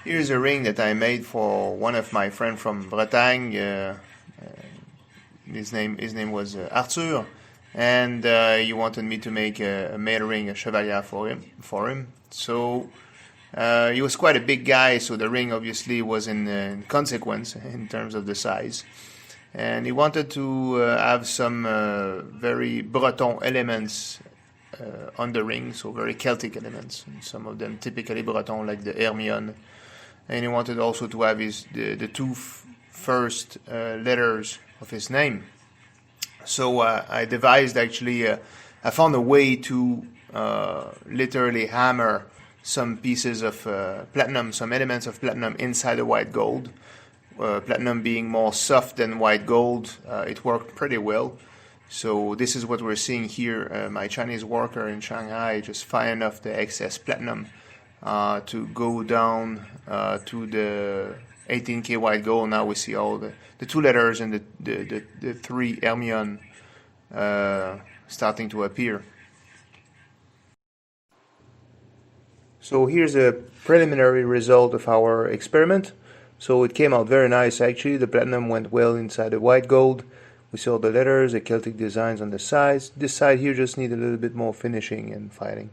Here's a ring that I made for one of my friends from Bretagne. His name was Arthur, and he wanted me to make a male ring, a chevalier for him. So he was quite a big guy, so the ring obviously was in consequence in terms of the size. And he wanted to have some very Breton elements on the ring, so very Celtic elements. Some of them typically Breton, like the Hermione. And he wanted also to have the two first letters of his name. So I devised actually, I found a way to literally hammer some pieces of platinum, some elements of platinum inside the white gold. Platinum being more soft than white gold, it worked pretty well. So this is what we're seeing here. My Chinese worker in Shanghai just firing off the excess platinum to go down to the 18K white gold. Now we see all the two letters and the three Hermione starting to appear. So here's a preliminary result of our experiment. So it came out very nice actually. The platinum went well inside the white gold. We saw the letters, the Celtic designs on the sides. This side here just needs a little bit more finishing and filing.